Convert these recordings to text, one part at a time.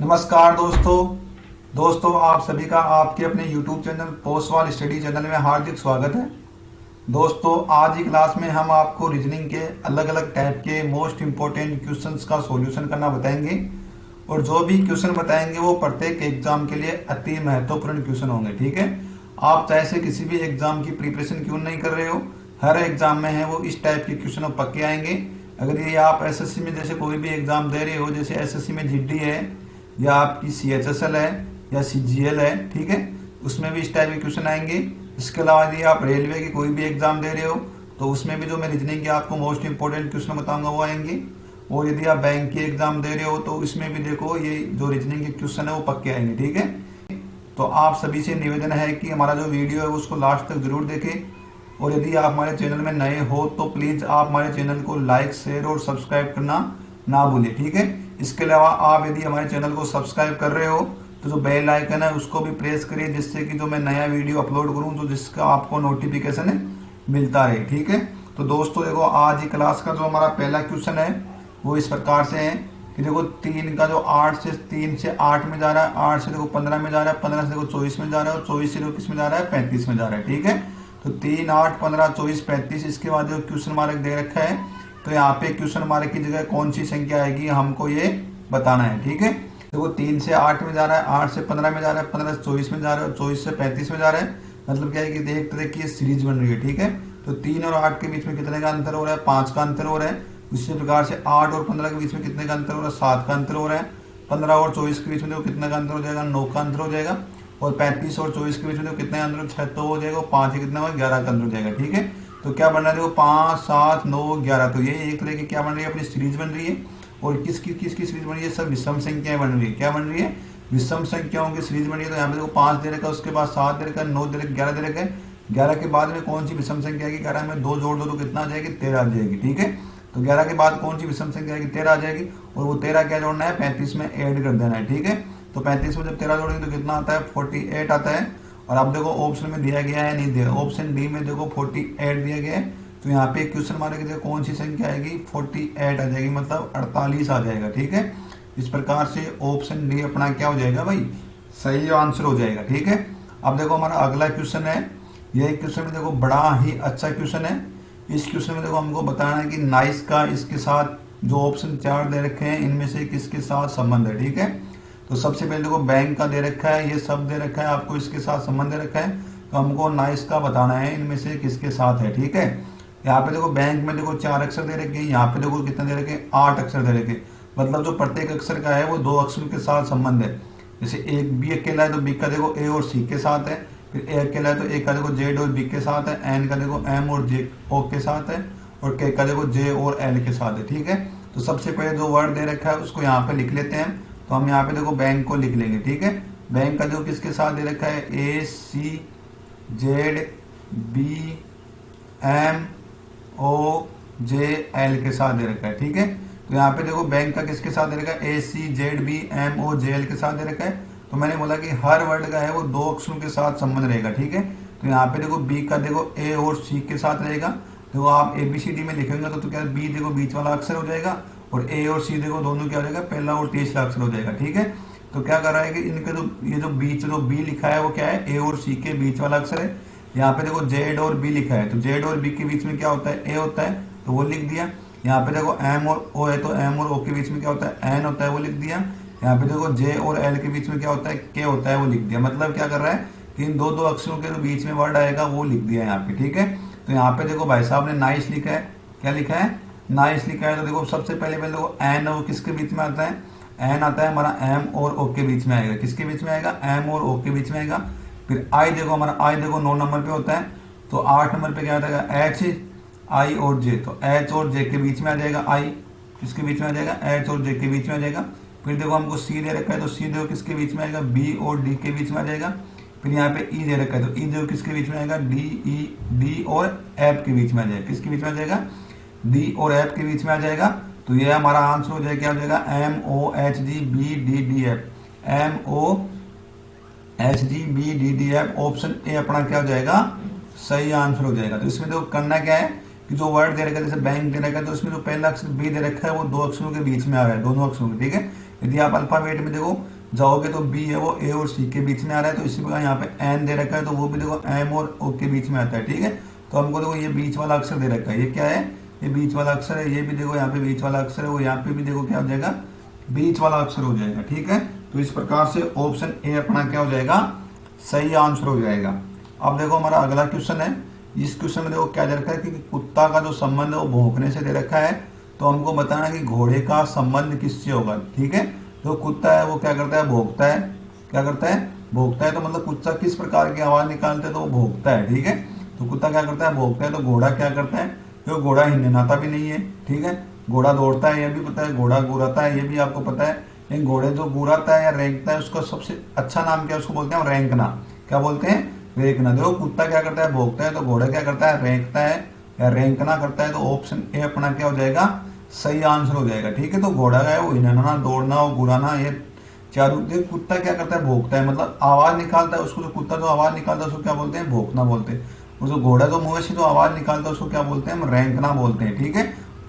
नमस्कार दोस्तों आप सभी का आपके अपने YouTube channel Postwal study channel में हार्दिक स्वागत है। दोस्तों आज की क्लास में हम आपको रीजनिंग के अलग अलग टाइप के मोस्ट इंपोर्टेंट क्वेश्चंस का सॉल्यूशन करना बताएंगे और जो भी क्वेश्चन बताएंगे वो प्रत्येक एग्जाम के लिए अति महत्वपूर्ण क्वेश्चन होंगे। ठीक है, आप चाहे से किसी भी एग्जाम की प्रिपरेशन क्यों नहीं कर रहे हो, हर एग्जाम में है वो इस टाइप के क्वेश्चन पक्के आएंगे। अगर ये आप एसएससी में जैसे कोई भी एग्जाम दे रहे हो, जैसे एसएससी में जीडी है या आपकी सीएचएसएल है या सीजीएल है, ठीक है, उसमें भी इस टाइप के क्वेश्चन आएंगे। इसके अलावा यदि आप रेलवे की कोई भी एग्जाम दे रहे हो तो उसमें भी जो मैं रीजनिंग के आपको मोस्ट इंपोर्टेंट क्वेश्चन बताऊंगा वो आएंगे। और यदि आप बैंक की एग्जाम दे रहे हो तो इसमें भी देखो ये जो रीजनिंग के क्वेश्चन है वो पक्के आएंगे। ठीक है, तो आप सभी से निवेदन है कि हमारा जो वीडियो है उसको लास्ट तक जरूर देखें और यदि आप हमारे चैनल में नए हो तो प्लीज आप हमारे चैनल को लाइक शेयर और सब्सक्राइब करना ना भूलें। ठीक है, इसके अलावा आप यदि हमारे चैनल को सब्सक्राइब कर रहे हो तो जो बेल आइकन है उसको भी प्रेस करिए, जिससे कि जो मैं नया वीडियो अपलोड करूं तो जिसका आपको नोटिफिकेशन है मिलता रहे। ठीक है, तो दोस्तों देखो आज की क्लास का जो हमारा पहला क्वेश्चन है वो इस प्रकार से है कि देखो 3 का जो 3 से 8 में जा रहा है, 8 से देखो 15 में जा रहा है, 15 से देखो 24 में जा रहा है और 24 से देखो किस में जा रहा है, 35 में जा रहा है। ठीक है, तो 3, 8, 15, 24, 35 इसके बाद जो क्वेश्चन मार्क दे रखा है तो यहाँ पे क्वेश्चन मार्क की जगह कौन सी संख्या आएगी हमको ये बताना है। ठीक है, देखो 3 से 8 में जा रहा है, 8 से 15 में जा रहा है, 15 से 24 में जा रहा है और 24 से 35 में जा रहा है। मतलब क्या है कि एक तरह की सीरीज बन रही है। ठीक है, तो 3 और 8 के बीच में कितने का अंतर हो रहा है, 5 का अंतर हो रहा है। उसी प्रकार से 8 और 15 के बीच में कितने का अंतर हो रहा है, 7 का अंतर हो रहा है। 15 और 24 के बीच में देखो कितने का अंतर हो जाएगा, 9 का अंतर हो जाएगा। और 35 और 24 के बीच में देखो कितने का अंतर, 6 तो हो जाएगा, 5 कितना होगा, 11 का अंतर हो जाएगा। ठीक है, तो क्या बन रहा है देखो 5, 7, 9, 11, तो ये एक तरह की क्या बन रही है, अपनी सीरीज बन रही है। और किसकी सीरीज बन रही है, सब विषम संख्याएं बन रही है। क्या बन रही है, विषम संख्याओं की सीरीज बन रही है। तो यहाँ पे देखो 5 दे रखा है, उसके बाद 7 दे रखा है, 9 दे रखा है, 11 दे रखा है। 11 के बाद में कौन सी विषम संख्या की, 11 में 2 जोड़ दो तो कितना आ जाएगी, 13 आ जाएगी। ठीक है, तो 11 के बाद कौन सी विषम संख्या आएगी, 13 आ जाएगी। और वो 13 क्या जोड़ना है, 35 में ऐड कर देना है। ठीक है, तो 35 में जब 13 जोड़ेंगे तो कितना आता है, 48 आता है। और आप देखो ऑप्शन में दिया गया है, नहीं दिया, ऑप्शन डी में देखो 48 दिया गया है। तो यहाँ पे क्वेश्चन मार्क की जगह कौन सी संख्या आएगी, 48 आ जाएगी, मतलब 48 आ जाएगा। ठीक है, इस प्रकार से ऑप्शन डी अपना क्या हो जाएगा भाई, सही आंसर हो जाएगा। ठीक है, अब देखो हमारा अगला क्वेश्चन है, यह क्वेश्चन में देखो बड़ा ही अच्छा क्वेश्चन है। इस क्वेश्चन में देखो हमको बताना है कि नाइस का इसके साथ जो ऑप्शन 4 दे रखे हैं इनमें से किसके साथ संबंध है। ठीक है, तो सबसे पहले देखो बैंक का दे रखा है, ये सब दे रखा है, आपको इसके साथ संबंध दे रखा है, तो हमको नाइस का बताना है इनमें से किसके साथ है। ठीक है, यहाँ पे देखो बैंक में देखो 4 अक्षर दे रखे हैं, यहाँ पे देखो कितने दे रखे, 8 अक्षर दे रखे। मतलब जो प्रत्येक अक्षर का है वो 2 अक्षरों के साथ संबंध है। जैसे एक बी अकेला है तो बी का देखो ए और सी के साथ है, फिर ए अकेला है तो ए का देखो जेड और बी के साथ है, एन का देखो एम और जे ओ के साथ है, और के का देखो जे और एल के साथ है। ठीक है, तो सबसे पहले जो वर्ड दे रखा है उसको यहाँ पे लिख लेते हैं। तो हम यहाँ पे देखो बैंक को लिख लेंगे। ठीक है, बैंक का जो किसके साथ दे रखा है, A C Z B M O J L के साथ दे रखा है। ठीक है, तो यहाँ पे देखो बैंक का किसके साथ दे रखा है, A C Z B M O J L के साथ दे रखा है। तो मैंने बोला कि हर वर्ड का है वो 2 अक्षरों के साथ संबंध रहेगा। ठीक है, तो यहाँ पे देखो बी का देखो ए और सी के साथ रहेगा। देखो आप ABCD में लिखेंगे तो क्या बी देखो बीच वाला अक्षर हो जाएगा और ए और सी देखो दोनों क्या हो जाएगा, पहला और तीसरा अक्षर हो जाएगा। ठीक है, तो क्या कर रहा है कि इनके ये जो बीच जो बी लिखा है वो क्या है, ए और सी के बीच वाला अक्षर है। यहाँ पे देखो जेड और बी लिखा है, तो जेड और बी के बीच में क्या होता है, ए होता है, तो वो लिख दिया। यहाँ पे देखो एम और ओ है, तो एम और ओ के बीच में क्या होता है, एन होता है, वो लिख दिया। यहाँ पे देखो जे और एल के बीच में क्या होता है, के होता है, वो लिख दिया। मतलब क्या कर रहा है कि इन 2 अक्षरों के जो बीच में वर्ड आएगा वो लिख दिया यहाँ पे। ठीक है, तो यहाँ पे देखो भाई साहब ने नाइस लिखा है, क्या लिखा है, नाइस लिखा है। तो देखो सबसे पहले देखो एन और किसके बीच में आता है, एन आता है हमारा एम और ओ के बीच में आएगा। किसके बीच में आएगा, एम और ओ के बीच में आएगा। फिर आई देखो हमारा, आई देखो 9 नंबर पे होता है, तो 8 नंबर पे क्या आ जाएगा, एच आई और जे, तो एच और जे के बीच में आ जाएगा, आई किसके बीच में आ जाएगा, एच और जे के बीच में आ जाएगा। फिर देखो हमको सी दे रखा है, तो सी देखो किसके बीच में आएगा, बी और डी के बीच में आ जाएगा। फिर यहाँ पे ई दे रखा है, तो ई देखो किसके बीच में आएगा, डी और एफ के बीच में आ जाएगा। किसके बीच में आ जाएगा, डी और एफ के बीच में आ जाएगा। तो ये हमारा आंसर हो जाएगा, क्या हो जाएगा, M O H G B D D F, M O H G B D D F, option A अपना क्या हो जाएगा, सही आंसर हो जाएगा। तो इसमें देखो करना क्या है कि जो वर्ड दे रखा है, जैसे बैंक दे रखा है, तो इसमें जो पहला अक्षर बी दे रखा है वो 2 अक्षरों के बीच में आ रहा है, दोनों अक्षरों के। ठीक है, यदि आप अल्फाबेट में देखो जाओगे तो बी है वो ए और सी के बीच में आ रहा है, तो इसी प्रकार यहाँ पे एन दे रखा है तो वो भी देखो एम और ओ के बीच में आता है। ठीक है, तो हमको देखो ये बीच वाला अक्षर दे रखा है, ये क्या है, ये बीच वाला अक्षर है, ये भी देखो यहाँ पे बीच वाला अक्षर है, वो यहाँ पे भी देखो क्या हो जाएगा, बीच वाला अक्षर हो जाएगा। ठीक है, तो इस प्रकार से ऑप्शन ए अपना क्या हो जाएगा, सही आंसर हो जाएगा। अब देखो हमारा अगला क्वेश्चन है, इस क्वेश्चन में देखो क्या दे रखा है कि कुत्ता का जो संबंध है वो भौंकने से दे रखा है, तो हमको बताना है कि घोड़े का संबंध किससे होगा। ठीक है, जो कुत्ता है वो क्या करता है, भौंकता है, क्या करता है, भौंकता है, तो मतलब कुत्ता किस प्रकार की आवाज निकालता है, तो वो भौंकता है। ठीक है, तो कुत्ता क्या करता है, भौंकता है, तो घोड़ा क्या करता है, तो घोड़ा हिंडनाता भी नहीं है। ठीक है, घोड़ा दौड़ता है ये भी पता है, घोड़ा गुराता है ये भी आपको पता है, लेकिन घोड़े जो गुराता है या रेंकता है उसका सबसे अच्छा नाम क्या है, उसको बोलते हैं रेंकना। क्या बोलते हैं, रेंकना। देखो कुत्ता क्या करता है, भौंकता है, तो घोड़ा क्या करता है, रेंकता है या रेंकना करता है, तो ऑप्शन ए अपना क्या हो जाएगा, सही आंसर हो जाएगा। ठीक है, तो घोड़ा का है वो हिंडना, दौड़ना और गुराना, ये चारों। देखो कुत्ता क्या करता है, भौंकता है, मतलब आवाज निकालता है, उसको जो कुत्ता जो आवाज निकालता है उसको क्या बोलते हैं, भौंकना बोलते हैं। और जो घोड़ा जो मुंह से जो आवाज निकालता है उसको क्या बोलते हैं, हम रेंकना बोलते हैं। ठीक है,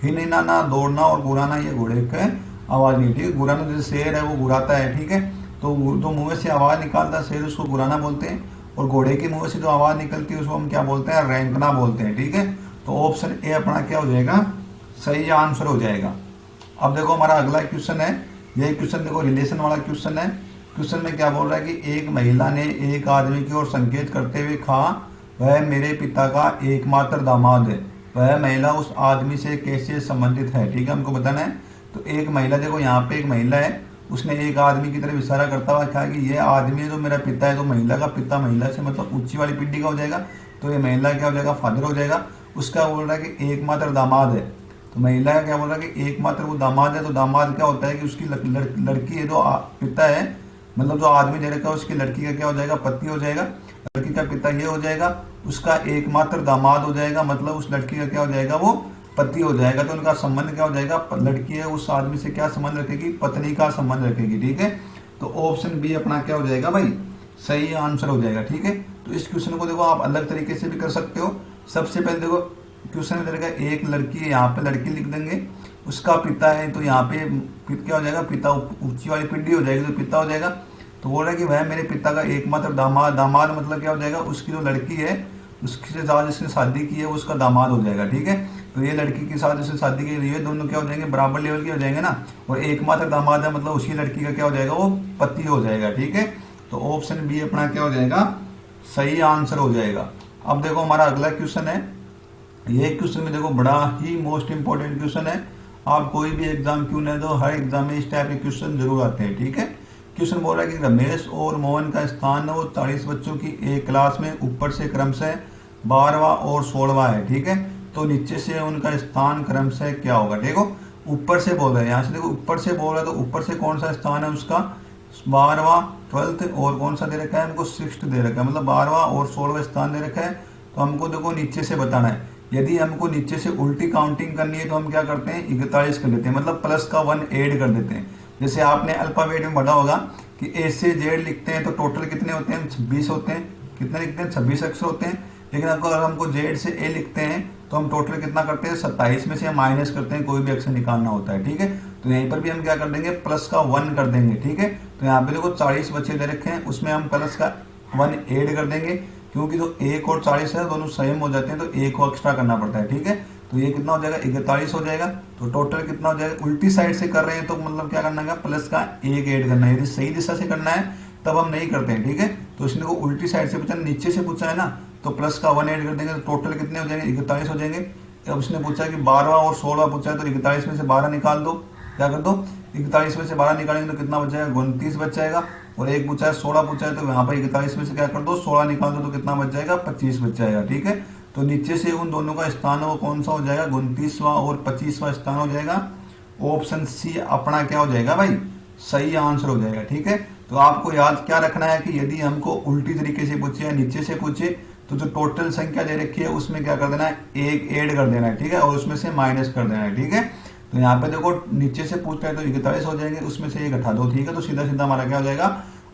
हिंडना, दौड़ना और गुराना ये घोड़े का आवाज नहीं। ठीक है, गुराना जैसे शेर है वो गुराता है। ठीक है, तो जो मुंह से आवाज निकालता है शेर उसको गुराना बोलते हैं, और घोड़े के मुंह से जो आवाज निकलती है उसको हम क्या बोलते हैं, रेंकना बोलते हैं। ठीक है, तो ऑप्शन ए अपना क्या हो जाएगा, सही आंसर हो जाएगा। अब देखो हमारा अगला क्वेश्चन है, यही क्वेश्चन देखो रिलेशन वाला क्वेश्चन है। क्वेश्चन में क्या बोल रहा है कि एक महिला ने एक आदमी की ओर संकेत करते हुए कहा, वह मेरे पिता का एकमात्र दामाद है, वह महिला उस आदमी से कैसे संबंधित है। ठीक है, हमको बताना है। तो एक महिला, देखो यहाँ पे एक महिला है, उसने एक आदमी की तरफ इशारा करता हुआ कहा कि ये आदमी है जो मेरा पिता है, तो महिला का पिता महिला से मतलब ऊंची वाली पीढ़ी का हो जाएगा, तो ये महिला क्या हो जाएगा, फादर हो जाएगा। उसका बोल रहा है कि एकमात्र दामाद है, तो महिला का क्या बोल रहा है कि एकमात्र वो दामाद है, तो दामाद क्या होता है कि उसकी लड़की है, जो पिता है मतलब जो आदमी दे रखा है उसकी लड़की का क्या हो जाएगा, पति हो जाएगा, लड़की का पिता ये हो जाएगा, उसका एकमात्र दामाद हो जाएगा, मतलब उस लड़की का क्या हो जाएगा, वो पति हो जाएगा। तो उनका संबंध क्या हो जाएगा, लड़की है उस आदमी से क्या संबंध रखेगी, पत्नी का संबंध रखेगी। ठीक है, तो ऑप्शन बी अपना क्या हो जाएगा भाई, सही आंसर हो जाएगा। ठीक है, तो इस क्वेश्चन को देखो आप अलग तरीके से भी कर सकते हो। सबसे पहले देखो क्वेश्चन में देखा एक लड़की है, यहाँ पे लड़की लिख देंगे, उसका पिता है, तो यहाँ पे क्या हो जाएगा, पिता ऊंची वाली पीढ़ी हो जाएगी, तो पिता हो जाएगा। तो बोल रहा है कि वह मेरे पिता का एकमात्र दामाद, दामाद मतलब क्या हो जाएगा, उसकी जो लड़की है उसके साथ जिसने शादी की है उसका दामाद हो जाएगा। ठीक है, तो ये लड़की के साथ जिसने शादी की ये दोनों क्या हो जाएंगे, बराबर लेवल के हो जाएंगे ना, और एकमात्र दामाद है मतलब उसी लड़की का क्या हो जाएगा, वो पति हो जाएगा। ठीक है, तो ऑप्शन बी अपना क्या हो जाएगा, सही आंसर हो जाएगा। अब देखो हमारा अगला क्वेश्चन है, ये क्वेश्चन में देखो बड़ा ही मोस्ट इंपॉर्टेंट क्वेश्चन है। आप कोई भी एग्जाम क्यों नहीं दो, हर एग्जाम में इस टाइप के क्वेश्चन जरूर आते हैं। ठीक है, क्वेश्चन बोल रहा है कि रमेश और मोहन का स्थान वो 40 बच्चों की एक क्लास में ऊपर से क्रमशः 12वां और 16वां है। ठीक है, तो नीचे से उनका स्थान क्रमशः क्या होगा। देखो ऊपर से बोल रहा है, यहाँ से देखो ऊपर से बोल रहा है, तो ऊपर से कौन सा स्थान है उसका, 12वां 12th, और कौन सा दे रखा है हमको 6th दे रखा है, मतलब 12वां और 16वां स्थान दे रखा है। तो हमको देखो नीचे से बताना है, यदि हमको नीचे से उल्टी काउंटिंग करनी है तो हम क्या करते हैं, 41 कर देते हैं, मतलब प्लस का 1 ऐड कर देते हैं। जैसे आपने अल्फाबेट में पढ़ा होगा कि ए से जेड लिखते हैं तो टोटल कितने होते हैं, 26 होते हैं, कितने लिखते हैं, 26 अक्षर होते हैं। लेकिन आपको अगर हमको जेड से ए लिखते हैं तो हम टोटल कितना करते हैं, 27 में से हम माइनस करते हैं, कोई भी अक्षर निकालना होता है। ठीक है, तो यहीं पर भी हम क्या कर देंगे, प्लस का 1 कर देंगे। ठीक है, तो यहाँ पे देखो 40 बच्चे दे रखे हैं, उसमें हम प्लस का 1 ऐड कर देंगे, क्योंकि जो 1 और 40 है दोनों सेम हो जाते हैं, तो 1 को एक्स्ट्रा करना पड़ता है। ठीक है, तो ये कितना हो जाएगा, 41 हो जाएगा। तो टोटल कितना हो जाएगा, उल्टी साइड से कर रहे हैं तो मतलब क्या करना है, प्लस का 1 ऐड करना है। यदि सही दिशा से करना है तब हम नहीं करते हैं। ठीक है, तो इसने को उल्टी साइड से पूछा, नीचे से पूछा है ना, तो प्लस का 1 ऐड कर देंगे, तो टोटल कितने हो जाएंगे, 41 हो जाएंगे। अब उसने पूछा कि 12वां और 16वां पूछा है, तो 41 में से 12 निकाल दो, क्या कर दो, 41 में से 12 निकालेंगे तो कितना बच जाएगा, 29 बच जाएगा। और एक पूछा है 16 पूछा है, तो यहाँ पर 41 में से क्या कर दो, 16 निकाल दो, तो कितना बच जाएगा, 25 बच जाएगा। ठीक है, तो नीचे से उन दोनों का स्थान है वो कौन सा हो जाएगा, 29वां और 25वां स्थान हो जाएगा। ऑप्शन सी अपना क्या हो जाएगा भाई, सही आंसर हो जाएगा। ठीक है, तो आपको याद क्या रखना है कि यदि हमको उल्टी तरीके से पूछे या नीचे से पूछे तो जो टोटल संख्या दे रखी है उसमें क्या कर देना है, 1 ऐड कर देना है। ठीक है, और उसमें से माइनस कर देना है। ठीक है, तो यहाँ पे देखो नीचे से पूछ रहे हैं तो 41 हो जाएंगे, उसमें से 1 हटा दो। ठीक है, तो सीधा सीधा हमारा क्या हो जाएगा,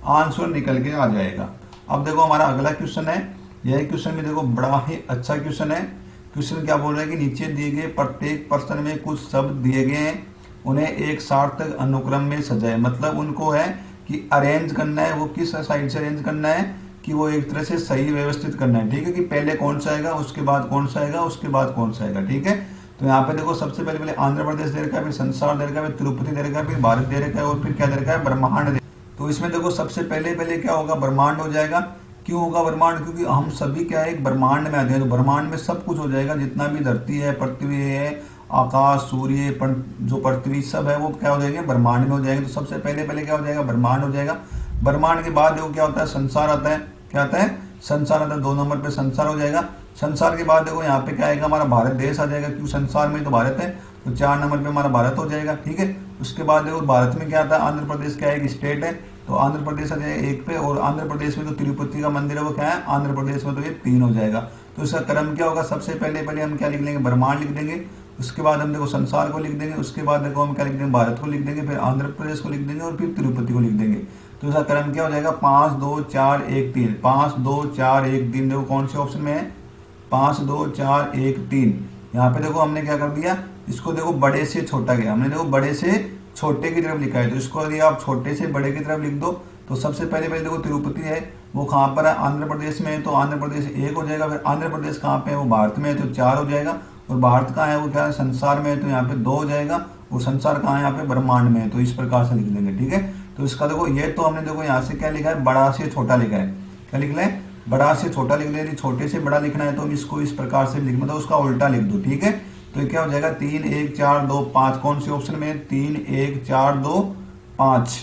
आंसर निकल के आ जाएगा। अब देखो हमारा अगला क्वेश्चन है, यह क्वेश्चन भी देखो बड़ा ही अच्छा क्वेश्चन है। क्वेश्चन क्या बोल रहा है कि नीचे दिए गए प्रत्येक प्रश्न में कुछ शब्द दिए गए हैं उन्हें एक सार्थक अनुक्रम में सजाए। मतलब उनको है कि अरेंज करना है, वो किस साइड से अरेंज करना है कि वो एक तरह से सही व्यवस्थित करना है, ठीक है, कि पहले कौन सा आएगा, उसके बाद कौन सा आएगा, उसके बाद कौन सा आएगा, ठीक है। तो यहाँ पे देखो सबसे पहले पहले आंध्र प्रदेश दे रखा है, फिर संसार दे रखा है, फिर तिरुपति दे रखा है, फिर भारत दे रखा है, और फिर क्या दे रखा है, ब्रह्मांड। तो इसमें देखो सबसे पहले पहले क्या होगा, ब्रह्मांड हो जाएगा। क्यों होगा ब्रह्मांड, क्योंकि हम सभी क्या है, एक ब्रह्मांड में आते हैं। तो ब्रह्मांड में सब कुछ हो जाएगा, जितना भी धरती है, पृथ्वी है, आकाश, सूर्य, जो पृथ्वी सब है, वो क्या हो जाएंगे, ब्रह्मांड में हो जाएंगे। तो सबसे पहले पहले क्या हो जाएगा, ब्रह्मांड हो जाएगा। ब्रह्मांड के बाद देखो क्या होता है, संसार आता है। क्या आता है, संसार आता है। 2 नंबर पे संसार हो जाएगा। संसार के बाद देखो यहाँ पे क्या आएगा, हमारा भारत देश आ जाएगा, क्योंकि संसार में तो भारत है। तो 4 नंबर पे हमारा भारत हो जाएगा, ठीक है। उसके बाद देखो भारत में क्या आता है, आंध्र प्रदेश क्या है, एक स्टेट है, तो आंध्र प्रदेश आ जाएगा 1 पे। और आंध्र प्रदेश में तो तिरुपति का मंदिर है, वो क्या है, आंध्र प्रदेश में, तो ये 3 हो जाएगा। तो इसका क्रम क्या होगा, सबसे पहले पहले हम क्या लिख लेंगे, ब्रह्मांड लिख देंगे। उसके बाद हम देखो संसार को लिख देंगे। उसके बाद देखो हम क्या लिख देंगे, भारत को लिख देंगे, फिर आंध्र प्रदेश को लिख देंगे, और फिर तिरुपति को लिख देंगे। तो इसका क्रम क्या हो जाएगा, 5 2 4 1 3। 5 2 4 1 3 देखो कौन से ऑप्शन में है, 5 2 4 1 3। यहाँ पे देखो हमने क्या कर दिया, इसको देखो बड़े से छोटा गया, हमने देखो बड़े से छोटे की तरफ लिखा है। तो इसको यदि आप छोटे से बड़े की तरफ लिख दो, तो सबसे पहले पहले देखो तिरुपति है, वो कहाँ पर है, आंध्र प्रदेश में है, तो आंध्र प्रदेश 1 हो जाएगा। फिर आंध्र प्रदेश कहाँ पे है, वो भारत में है, तो 4 हो जाएगा। और भारत कहाँ है, वो क्या है, संसार में है, तो यहाँ पे 2 हो जाएगा। और संसार कहाँ है, यहाँ पे ब्रह्मांड में है। तो इस प्रकार से लिख देंगे, ठीक है। तो इसका देखो ये तो हमने देखो यहाँ से क्या लिखा है, बड़ा से छोटा लिखा है। क्या लिख लें, बड़ा से छोटा लिख लें। छोटे से बड़ा लिखना है तो हम इसको इस प्रकार से लिख, मतलब उसका उल्टा लिख दो, ठीक है। तो ये क्या हो जाएगा, 3 1 4 2 5। कौन से ऑप्शन में, 3 1 4 2 5।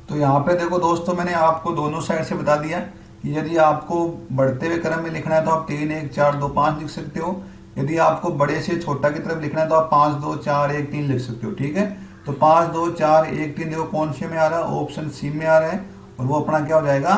तो यहाँ पे देखो दोस्तों, मैंने आपको दोनों साइड से बता दिया कि यदि आपको बढ़ते हुए क्रम में लिखना है तो आप 3 1 4 2 5 लिख सकते हो। यदि आपको बड़े से छोटा की तरफ लिखना है तो आप 5 2 4 1 3 लिख सकते हो, ठीक है। तो 5 2 4 1 3 देखो कौन से में आ रहा है, ऑप्शन सी में आ रहा है, और वो अपना क्या हो जाएगा,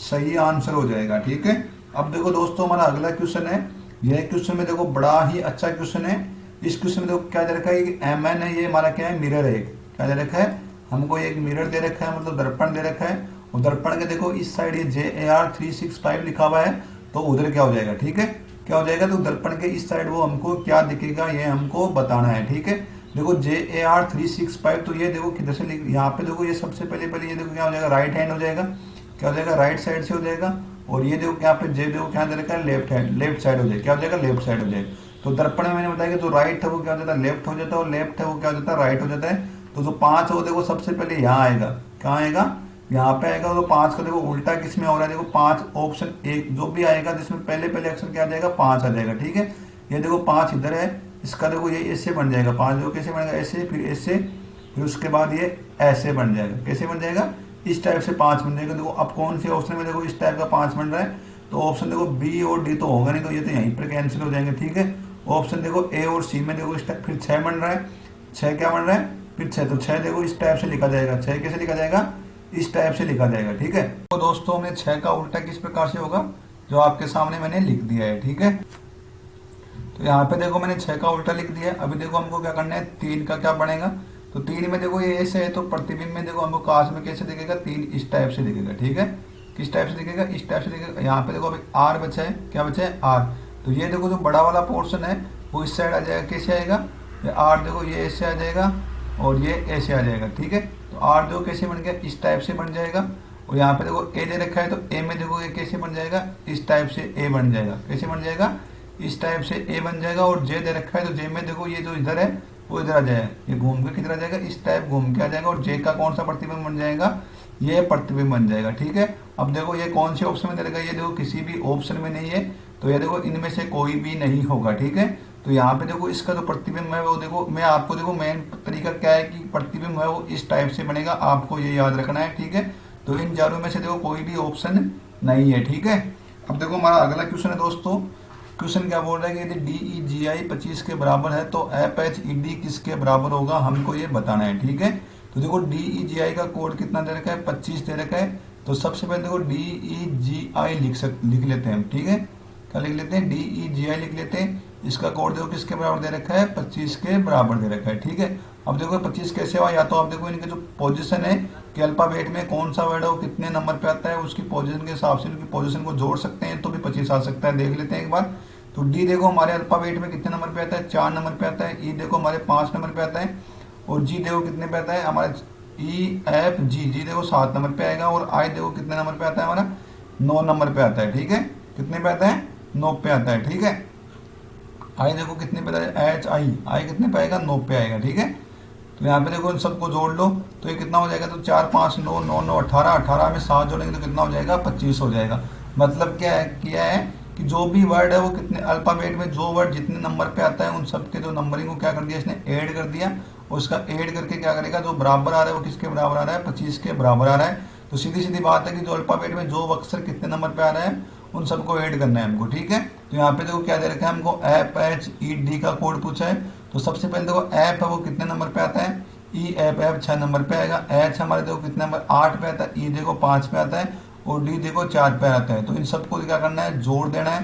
सही आंसर हो जाएगा, ठीक है। अब देखो दोस्तों, हमारा अगला क्वेश्चन है। यह क्वेश्चन में देखो बड़ा ही अच्छा क्वेश्चन है। इस क्वेश्चन में देखो क्या दे रखा है, MN है, ये हमारा क्या है, मिरर है। क्या दे रखा है, हमको एक मिरर दे रखा है, मतलब दर्पण दे रखा है। और दर्पण के देखो इस साइड ये JAR 365 लिखा हुआ है, तो उधर क्या हो जाएगा, ठीक है। क्या हो जाएगा, तो दर्पण के इस साइड वो हमको क्या दिखेगा, ये हमको बताना है, ठीक है। देखो JAR 365, तो ये देखो किधर से लिख, यहाँ पे देखो ये सबसे पहले पहले ये देखो क्या हो जाएगा, राइट हैंड हो जाएगा। क्या हो जाएगा, राइट साइड से हो जाएगा। और ये देखो यहाँ पे देखो क्या दे रखा है, लेफ्ट हैंड, लेफ्ट साइड हो जाएगा। क्या हो जाएगा, लेफ्ट साइड हो जाएगा। तो दर्पण में मैंने बताया कि जो राइट है वो क्या हो जाता है, लेफ्ट हो जाता है, और लेफ्ट है वो क्या हो जाता है, राइट हो जाता है। तो जो 5 है वो देखो सबसे पहले यहाँ आएगा। कहाँ आएगा, यहाँ पे आएगा। तो 5 का देखो उल्टा किस में हो रहा है, देखो 5 ऑप्शन 1 जो भी आएगा जिसमें पहले पहले अक्षर क्या आ जाएगा, 5 आ जाएगा, ठीक है। ये देखो 5 इधर है, इसका देखो ये ऐसे बन जाएगा, 5 देखो कैसे बनेगा, ऐसे, फिर ऐसे, फिर उसके बाद ये ऐसे बन जाएगा। कैसे बन जाएगा, इस टाइप से 5 बन जाएगा। देखो अब कौन से ऑप्शन में देखो इस टाइप का 5 बन रहा है, तो ऑप्शन देखो B और D तो होगा नहीं, तो ये तो यहीं पर कैंसिल हो जाएंगे, ठीक है। ऑप्शन देखो A और C में देखो इस टाइप, फिर 6 बन रहा है, 6 क्या बन रहा है, फिर 6, तो 6 देखो इस टाइप से लिखा जाएगा। 6 कैसे लिखा जाएगा, इस टाइप से लिखा जाएगा, ठीक है। तो दोस्तों में 6 का उल्टा किस प्रकार से होगा, जो आपके सामने मैंने लिख दिया है, ठीक है। तो यहाँ पे देखो मैंने 6 का उल्टा लिख दिया। अभी देखो हमको क्या करना है, 3 का क्या बनेगा। तो 3 में देखो ये ऐसे है, तो प्रतिबिंब में देखो हमको काश में कैसे दिखेगा, 3 इस टाइप से दिखेगा, ठीक है। किस टाइप से दिखेगा, इस टाइप से दिखेगा। यहाँ पे देखो अभी R बचा है, क्या बचा है, R। तो ये देखो जो बड़ा वाला पोर्शन है वो इस साइड आ जाएगा। कैसे आएगा, ये R देखो ये ऐसे आ जाएगा, और ये ऐसे आ जाएगा, ठीक है। तो R देखो कैसे बन गया, इस टाइप से बन जाएगा। और यहाँ पे देखो A दे रखा है, तो A में देखो ये कैसे बन जाएगा, इस टाइप से A बन जाएगा। कैसे बन जाएगा, इस टाइप से A बन जाएगा। और J दे रखा है, तो J में देखो ये जो इधर है वो इधर आ जाएगा, ये घूम के किधर आ जाएगा, इस टाइप घूम के आ जाएगा। और J का कौन सा प्रतिबिंब बन जाएगा, ये प्रतिबिंब बन जाएगा, ठीक है। अब देखो ये कौन से ऑप्शन में दे रखा है, ये देखो किसी भी ऑप्शन में नहीं है, तो ये देखो इनमें से कोई भी नहीं होगा, ठीक है। तो यहाँ पे देखो इसका जो प्रतिबिंब है वो देखो, मैं आपको देखो मेन तरीका क्या है कि प्रतिबिंब है वो इस टाइप से बनेगा, आपको ये याद रखना है, ठीक है। तो इन चारों में से देखो कोई भी ऑप्शन नहीं है, ठीक है। अब देखो हमारा अगला क्वेश्चन है दोस्तों। क्वेश्चन क्या बोल रहा है कि यदि DEGI 25 के बराबर है तो FHED किसके बराबर होगा, हमको ये बताना है, ठीक है। तो देखो DEGI का कोड कितना दे रखा है, 25 दे रखा है। तो सबसे पहले देखो DEGI लिख लेते हैं, ठीक है। क्या लिख लेते हैं, DEGI लिख लेते हैं। इसका कोड देखो किसके बराबर दे रखा है, 25 के बराबर दे रखा है, ठीक है। अब देखो 25 कैसे हुआ, या तो आप देखो इनके जो पोजीशन है कि अल्फाबेट में कौन सा वर्ड है वो कितने नंबर पे आता है, उसकी पोजीशन के हिसाब से उनकी पोजीशन को जोड़ सकते हैं, तो भी 25 आ सकता है। देख लेते हैं एक बार। तो डी देखो हमारे अल्फाबेट में कितने नंबर पे आता है, 4 नंबर पे आता है। ई देखो हमारे 5 नंबर पे आता है। और जी देखो कितने पे आता है हमारे, ई एफ जी, जी देखो 7 नंबर पे आएगा। और आई देखो कितने नंबर पे आता है हमारा, 9 नंबर पे आता है। ठीक है, कितने पे आता है, 9 पे आता है। ठीक है, आई देखो कितने पे आता है, एच आई, आई कितने पे आएगा, 9 पे आएगा। ठीक है, तो यहाँ पे देखो इन सबको जोड़ लो तो ये कितना हो जाएगा, तो 4 5 9 9 9 18, 18 में 7 जोड़ेंगे तो कितना हो जाएगा, 25 हो जाएगा। मतलब क्या है, कि जो भी वर्ड है वो कितने अल्फाबेट में जो वर्ड जितने नंबर पे आता है उन सब के जो नंबरिंग को क्या कर दिया इसने, ऐड कर दिया। और उसका ऐड करके क्या करेगा, जो बराबर आ रहा है वो किसके बराबर आ रहा है, 25 के बराबर आ रहा है। तो सीधी सीधी बात है कि जो अल्फाबेट में जो अक्षर कितने नंबर पे आ रहा है उन सबको ऐड करना है हमको। ठीक है, तो यहाँ पे देखो क्या दे रखा है हमको, एफ एच ई डी का कोड पूछा है। तो सबसे पहले देखो एफ है वो कितने नंबर पे आता है, ई एफ एफ 6 नंबर पे आएगा। एच हमारे देखो कितने नंबर, 8 पे आता है। ई देखो 5 पे आता है। और डी देखो 4 पे आता है। तो इन सबको क्या करना है, जोड़ देना है।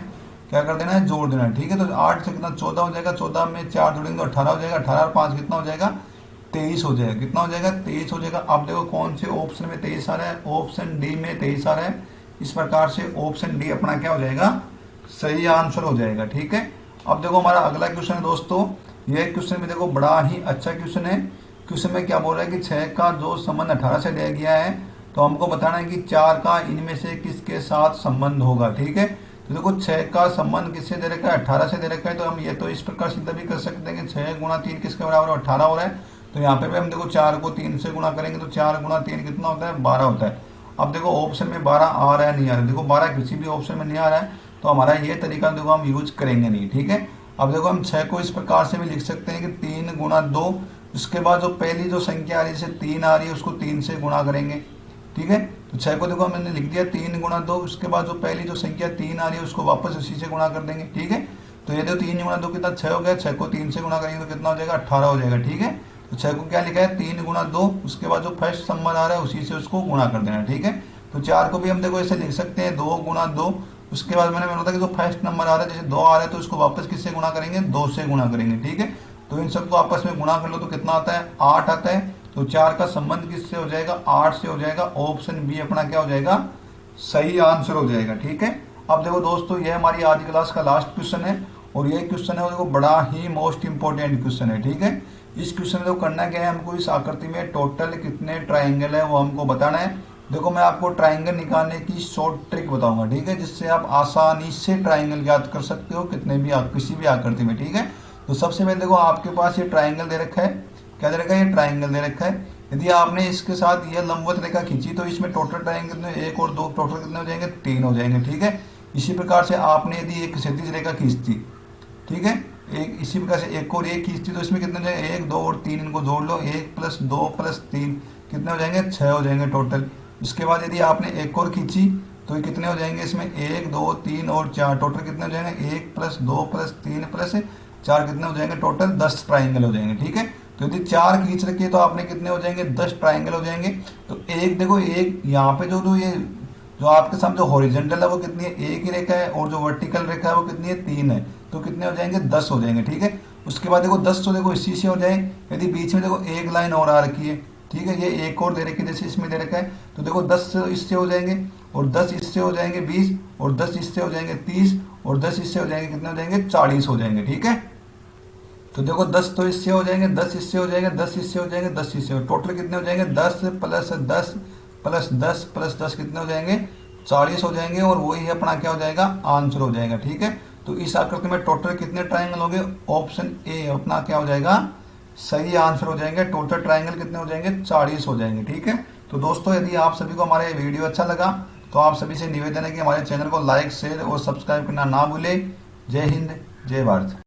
क्या कर देना है, जोड़ देना है। ठीक है, तो 8 से कितना 14 हो जाएगा, 14 में 4 जोड़ेंगे तो 18 हो जाएगा। 18 और 5 कितना हो जाएगा, 23 हो जाएगा। कितना हो जाएगा, 23 हो जाएगा। अब देखो कौन से ऑप्शन में 23 आ रहा है, ऑप्शन डी में 23 आ रहा है। इस प्रकार से ऑप्शन डी अपना क्या हो जाएगा, सही आंसर हो जाएगा। ठीक है, अब देखो हमारा अगला क्वेश्चन है दोस्तों। यह क्वेश्चन भी देखो बड़ा ही अच्छा क्वेश्चन है। क्वेश्चन में क्या बोल रहा है कि 6 का जो संबंध 18 से दिया गया है, तो हमको बताना है कि 4 का इनमें से किसके साथ संबंध होगा। ठीक है, तो देखो 6 का संबंध किससे दे रखा है, 18 से दे रखा है। तो हम ये तो इस प्रकार सीधा भी कर सकते हैं कि 6 गुणा 3 किसके बराबर है, 18 हो रहा है। तो यहाँ पे भी हम देखो 4 को 3 से गुणा करेंगे तो 4 गुणा 3 कितना होता है, 12 होता है। अब देखो ऑप्शन में 12 आ रहा है नहीं आ रहा है, देखो 12 किसी भी ऑप्शन में नहीं आ रहा है, तो हमारा ये तरीका देखो हम यूज करेंगे नहीं। ठीक है, अब देखो हम 6 को इस प्रकार से भी लिख सकते हैं कि 3 गुणा 2, उसके बाद जो पहली जो संख्या आ रही है जैसे 3 आ रही है उसको 3 से गुणा करेंगे। ठीक है, तो 6 को देखो मैंने लिख दिया 3 गुणा 2, उसके बाद जो पहली जो संख्या 3 आ रही है उसको वापस उसी से गुणा कर देंगे। ठीक है, तो ये देखो 3 गुणा 2 कितना 6 हो गया, 6 को 3 से गुणा करेंगे तो कितना हो जाएगा, 18 हो जाएगा। ठीक है, तो 6 को क्या लिखा है, 3 गुणा 2, उसके बाद जो फर्स्ट नंबर आ रहा है उसी से उसको गुणा कर देना। ठीक है, तो 4 को भी हम देखो ऐसे लिख सकते हैं 2 गुणा 2, उसके बाद मैंने बोला था कि जो फर्स्ट नंबर आ रहा है जैसे 2 आ रहा है तो उसको वापस किससे गुणा करेंगे, 2 से गुणा करेंगे। ठीक है, तो इन सबको आपस में गुणा कर लो तो कितना आता है, 8 आता है। तो 4 का संबंध किससे हो जाएगा, 8 से हो जाएगा। ऑप्शन बी अपना क्या हो जाएगा, सही आंसर हो जाएगा। ठीक है, अब देखो दोस्तों ये हमारी आज क्लास का लास्ट क्वेश्चन है और ये क्वेश्चन है देखो बड़ा ही मोस्ट इंपॉर्टेंट क्वेश्चन है। ठीक है, इस क्वेश्चन में तो करना क्या है, हमको इस आकृति में टोटल कितने ट्राइंगल है वो हमको बताना है। देखो मैं आपको ट्राइंगल निकालने की शॉर्ट ट्रिक बताऊंगा। ठीक है, जिससे आप आसानी से ट्राइंगल याद कर सकते हो कितने भी किसी भी आकृति में। ठीक है, तो सबसे पहले देखो आपके पास ये ट्राइंगल दे रखा है, क्या दे रखा है, ये ट्राइंगल दे रखा है। यदि आपने इसके साथ ये लंबवत रेखा खींची तो इसमें टोटल ट्राइंगल में 1 और 2 टोटल कितने हो जाएंगे, 3 हो जाएंगे। ठीक है, इसी प्रकार से आपने यदि एक क्षैतिज रेखा खींचती, ठीक है, एक इसी प्रकार से एक और एक खींचती तो इसमें कितने हो जाएंगे, 1 2 और 3, इनको जोड़ लो, 1 + 2 + 3 कितने हो जाएंगे, 6 हो जाएंगे टोटल। इसके बाद यदि आपने एक और खींची तो ये कितने हो जाएंगे, इसमें 1 2 3 और 4 टोटल कितने हो जाएंगे, 1 + 2 + 3 + 4 कितने हो जाएंगे, टोटल 10 ट्राइंगल हो जाएंगे। ठीक है, तो यदि 4 खींच रखी है तो आपने कितने हो जाएंगे, 10 ट्राइंगल हो जाएंगे। तो एक देखो एक यहाँ पे जो ये जो आपके सामने जो हॉरिजेंटल है वो कितनी है, एक ही रेखा है, और जो वर्टिकल रेखा है वो कितनी है, 3 है। तो कितने हो जाएंगे, 10 हो जाएंगे। ठीक है, उसके बाद देखो 10 तो देखो इसी से हो जाए। यदि बीच में देखो एक लाइन और आ रखी है, ठीक है, ये एक और दे रखी है जैसे इसमें दे रखा है, तो देखो 10 इससे हो जाएंगे, और 10 इससे हो जाएंगे 20, और 10 इससे हो जाएंगे 30, और 10 इससे हो जाएंगे कितने हो जाएंगे, 40 हो जाएंगे। ठीक है, तो देखो 10 तो इससे हो जाएंगे, 10 इससे हो जाएंगे, 10 इससे हो जाएंगे, 10 इससे हो, टोटल कितने हो जाएंगे, 10 + 10 + 10 + 10 कितने हो जाएंगे, 40 हो जाएंगे। और वही अपना क्या हो जाएगा, आंसर हो जाएगा। ठीक है, तो इस आकृति में टोटल कितने ट्राइंगल होंगे, ऑप्शन ए अपना क्या हो जाएगा, सही आंसर हो जाएंगे। टोटल ट्राइंगल कितने हो जाएंगे, 40 हो जाएंगे। ठीक है, तो दोस्तों यदि आप सभी को हमारा ये वीडियो अच्छा लगा तो आप सभी से निवेदन है कि हमारे चैनल को लाइक शेयर और सब्सक्राइब करना ना भूलें। जय हिंद, जय भारत।